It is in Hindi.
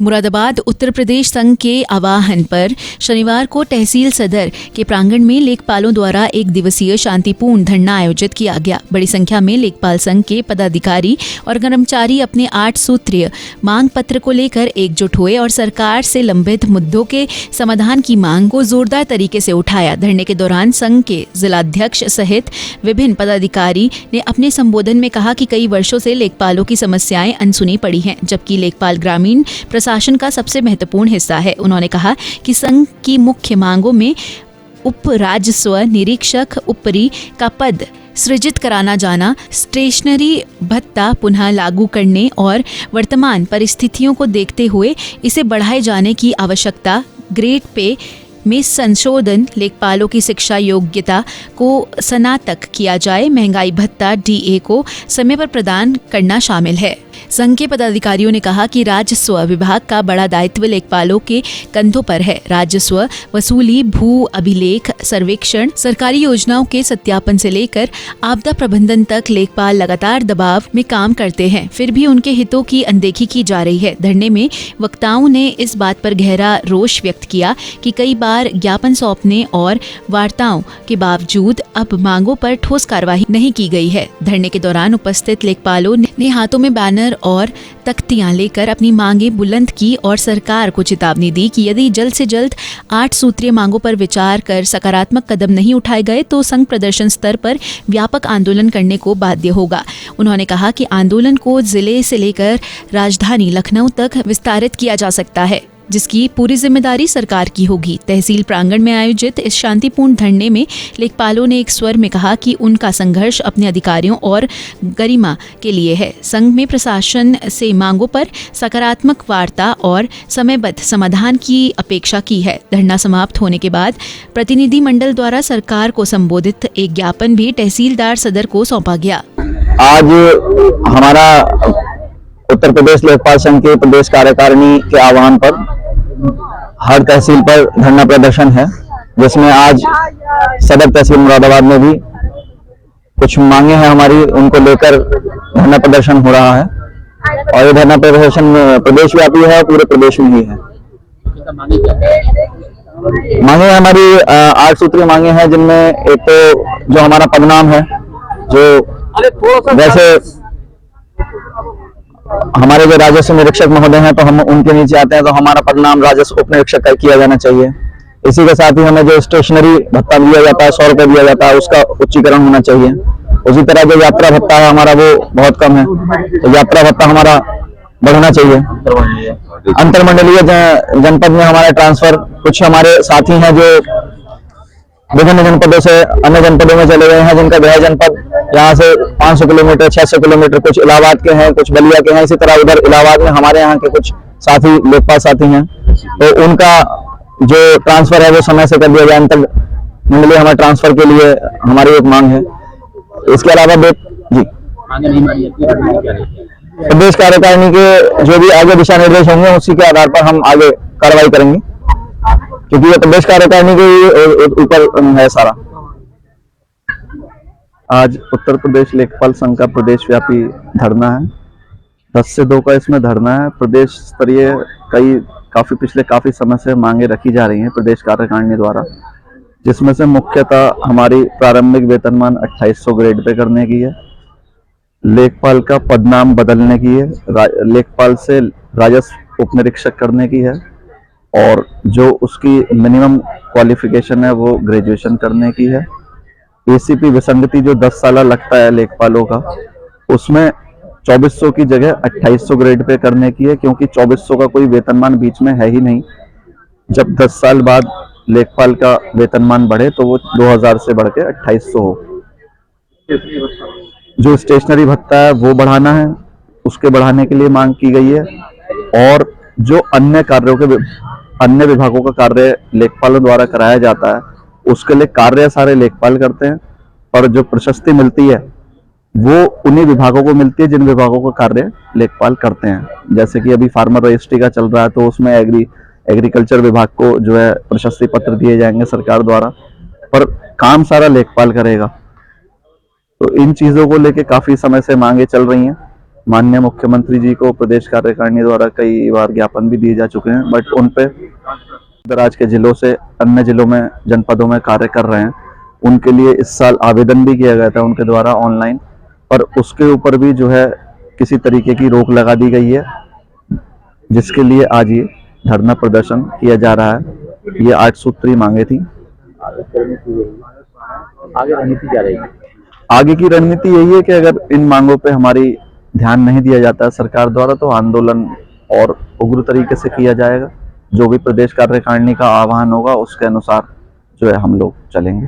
मुरादाबाद उत्तर प्रदेश संघ के आह्वान पर शनिवार को तहसील सदर के प्रांगण में लेखपालों द्वारा एक दिवसीय शांतिपूर्ण धरना आयोजित किया गया। बड़ी संख्या में लेखपाल संघ के पदाधिकारी और कर्मचारी अपने 8 सूत्रीय मांग पत्र को लेकर एकजुट हुए और सरकार से लंबित मुद्दों के समाधान की मांग को जोरदार तरीके से उठाया। धरने के दौरान संघ के जिलाध्यक्ष सहित विभिन्न पदाधिकारी ने अपने संबोधन में कहा कि कई वर्षों से लेखपालों की समस्याएं अनसुनी पड़ी हैं, जबकि लेखपाल ग्रामीण प्रशासन का सबसे महत्वपूर्ण हिस्सा है। उन्होंने कहा कि संघ की मुख्य मांगों में उप राजस्व निरीक्षक ऊपरी का पद सृजित कराना जाना, स्टेशनरी भत्ता पुनः लागू करने और वर्तमान परिस्थितियों को देखते हुए इसे बढ़ाए जाने की आवश्यकता, ग्रेड पे में संशोधन, लेखपालों की शिक्षा योग्यता को स्नातक किया जाए, महंगाई भत्ता डीए को समय पर प्रदान करना शामिल है। संघ के पदाधिकारियों ने कहा कि राजस्व विभाग का बड़ा दायित्व लेखपालों के कंधों पर है। राजस्व वसूली, भू अभिलेख, सर्वेक्षण, सरकारी योजनाओं के सत्यापन से लेकर आपदा प्रबंधन तक लेखपाल लगातार दबाव में काम करते हैं, फिर भी उनके हितों की अनदेखी की जा रही है। धरने में वक्ताओं ने इस बात पर गहरा रोष व्यक्त किया कि कई बार ज्ञापन सौंपने और वार्ताओं के बावजूद अब मांगों पर ठोस कार्रवाई नहीं की गई है। धरने के दौरान उपस्थित लेखपालों ने हाथों में बैनर और तख्तियां लेकर अपनी मांगें बुलंद की और सरकार को चेतावनी दी कि यदि जल्द से जल्द 8 सूत्रीय मांगों पर विचार कर सकारात्मक कदम नहीं उठाए गए तो संघ प्रदर्शन स्तर पर व्यापक आंदोलन करने को बाध्य होगा। उन्होंने कहा कि आंदोलन को जिले से लेकर राजधानी लखनऊ तक विस्तारित किया जा सकता है, जिसकी पूरी जिम्मेदारी सरकार की होगी। तहसील प्रांगण में आयोजित इस शांतिपूर्ण धरने में लेखपालों ने एक स्वर में कहा कि उनका संघर्ष अपने अधिकारियों और गरिमा के लिए है। संघ में प्रशासन से मांगों पर सकारात्मक वार्ता और समयबद्ध समाधान की अपेक्षा की है। धरना समाप्त होने के बाद प्रतिनिधि मंडल द्वारा सरकार को संबोधित एक ज्ञापन भी तहसीलदार सदर को सौंपा गया। आज हमारा उत्तर प्रदेश लेखपाल संघ के प्रदेश कार्यकारिणी के आह्वान पर हर तहसील पर धरना प्रदर्शन है, जिसमें आज सदर तहसील मुरादाबाद में भी कुछ मांगे हैं हमारी, उनको लेकर धरना प्रदर्शन हो रहा है और ये धरना प्रदर्शन प्रदेश व्यापी है, पूरे प्रदेश में ही है। मांगे हमारी 8 सूत्रीय मांगे हैं, जिनमें एक तो जो हमारा पदनाम है, जो वैसे हमारे जो राजस्व निरीक्षक महोदय हैं तो हम उनके नीचे आते हैं, तो हमारा पदनाम राजस्व उप निरीक्षक का किया जाना चाहिए। इसी के साथ ही हमें जो स्टेशनरी भत्ता दिया जाता है 100 रुपए दिया जाता है, उसका उच्चीकरण होना चाहिए। उसी तरह जो यात्रा भत्ता है हमारा वो बहुत कम है, तो यात्रा भत्ता हमारा बढ़ना चाहिए। अंतरमंडलीय जनपद में हमारा ट्रांसफर, कुछ हमारे साथी हैं जो विभिन्न जनपदों से अन्य जनपदों में चले गए हैं, जिनका गृह जनपद यहाँ से 500 किलोमीटर 600 किलोमीटर, कुछ इलाहाबाद के हैं, कुछ बलिया के हैं। इसी तरह उधर इलाहाबाद में हमारे यहाँ के कुछ साथी लेखपाल साथी हैं, तो उनका जो ट्रांसफर है वो समय से कर दिया जाए। अंतर मंडलीय हमारे ट्रांसफर के लिए हमारी एक मांग है। इसके अलावा प्रदेश कार्यकारिणी के जो भी आगे दिशा निर्देश होंगे उसी के आधार पर हम आगे कार्रवाई करेंगे, क्योंकि ये प्रदेश कार्यकारिणी के ऊपर है सारा। आज उत्तर प्रदेश लेखपाल संघ का प्रदेश व्यापी धरना है। 10 से 2 का इसमें धरना है। प्रदेश स्तरीय पिछले काफी समय से मांगे रखी जा रही हैं प्रदेश कार्यकारिणी द्वारा, जिसमें से मुख्यतः हमारी प्रारंभिक वेतनमान 2800 ग्रेड पे करने की है, लेखपाल का पदनाम बदलने की है, लेखपाल से राजस्व उप निरीक्षक करने की है, और जो उसकी मिनिमम क्वालिफिकेशन है वो ग्रेजुएशन करने की है। एसीपी विसंगति जो 10 साल लगता है लेखपालों का, उसमें 2400 की जगह 2800 ग्रेड पे करने की है, क्योंकि 2400 का कोई वेतनमान बीच में है ही नहीं। जब 10 साल बाद लेखपाल का वेतनमान बढ़े तो वो 2000 से बढ़ के 2800 हो। जो स्टेशनरी भत्ता है वो बढ़ाना है, उसके बढ़ाने के लिए मांग की गई है। और जो अन्य विभागों का कार्य लेखपालों द्वारा कराया जाता है, उसके लिए कार्य सारे लेखपाल करते हैं, पर जो प्रशस्ति मिलती है वो उन्हीं विभागों को मिलती है जिन विभागों का कार्य लेखपाल करते हैं। जैसे कि अभी फार्मर रजिस्ट्री का चल रहा है, तो उसमें एग्रीकल्चर विभाग को जो है प्रशस्ति पत्र दिए जाएंगे सरकार द्वारा, पर काम सारा लेखपाल करेगा। तो इन चीजों को लेके काफी समय से मांगे चल रही हैं, माननीय मुख्यमंत्री जी को प्रदेश कार्यकारिणी द्वारा कई बार ज्ञापन भी दिए जा चुके हैं, बट उन पे दराज के जिलों से अन्य जिलों में जनपदों में कार्य कर रहे हैं। उनके लिए इस साल आवेदन भी किया गया था उनके द्वारा ऑनलाइन, पर उसके ऊपर भी जो है किसी तरीके की रोक लगा दी गई है, जिसके लिए आज ये धरना प्रदर्शन किया जा रहा है। ये 8 सूत्री मांगे थी। आगे रणनीति क्या रहेगी? आगे की रणनीति यही है कि अगर इन मांगों पे हमारी ध्यान नहीं दिया जाता है सरकार द्वारा, तो आंदोलन और उग्र तरीके से किया जाएगा। जो भी प्रदेश कार्यकारिणी का आह्वान होगा उसके अनुसार जो है हम लोग चलेंगे।